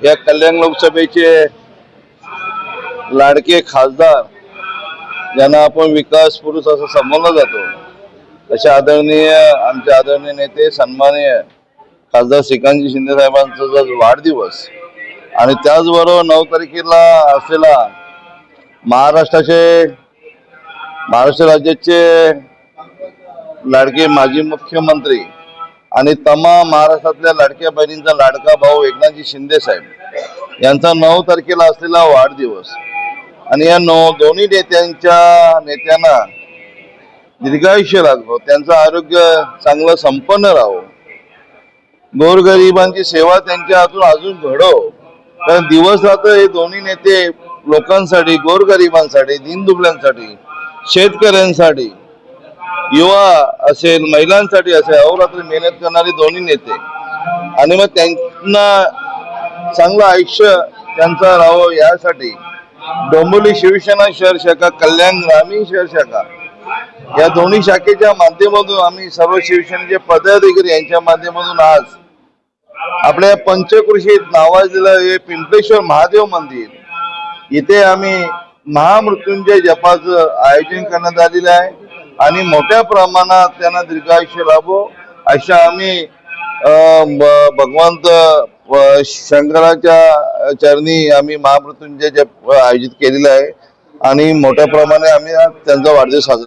या कल्याण लोकसभेचे लाडके खासदार ज्यांना आपण विकास पुरुष असं संबोधलं जातो अशा आमचे आदरणीय नेते सन्माननीय खासदार श्रीकांतजी शिंदे साहेबांचा वाढदिवस आणि त्याचबरोबर 9 तारखेला असलेला महाराष्ट्र राज्याचे लाडके माजी मुख्यमंत्री आणि तमाम महाराष्ट्रातल्या लाडक्या बहिणींचा लाडका भाऊ एकनाथजी शिंदे साहेब यांचा 9 तारखेला असलेला वाढदिवस आणि या दोन्ही नेत्यांना दीर्घायुष्य लाभो, त्यांचं आरोग्य चांगलं संपन्न राहो, गोरगरिबांची सेवा त्यांच्या हातून अजून घडो। कारण दिवस रात्र हे दोन्ही नेते लोकांसाठी, गोरगरिबांसाठी, दीनदुबळ्यांसाठी, शेतकऱ्यांसाठी, युवा असेल, महिलांसाठी असेल अहोरात्र मेहनत करणारे दोन्ही नेते आणि मग त्यांना चांगलं आयुष्य त्यांचं राहावं यासाठी डोंबिवली शिवसेना शहर शाखा, कल्याण ग्रामीण शहर शाखा या दोन्ही शाखेच्या माध्यमातून आम्ही सर्व शिवसेनेचे पदाधिकारी यांच्या माध्यमातून आज आपल्या पंचक्रोशीत नावाजलेलं हे पिंपळेश्वर महादेव मंदिर इथे आम्ही महामृत्युंजय जपाचं आयोजन करण्यात आलेलं आहे आणि मोठ्या प्रमाणात त्यांना दीर्घायुष्य लाभो अशा आम्ही भगवंत शंकराच्या चरणी आम्ही महामृत्युंजय जप आयोजित केलेला आहे आणि मोठ्या प्रमाणे आम्ही त्यांचा वाढदिवस साजरा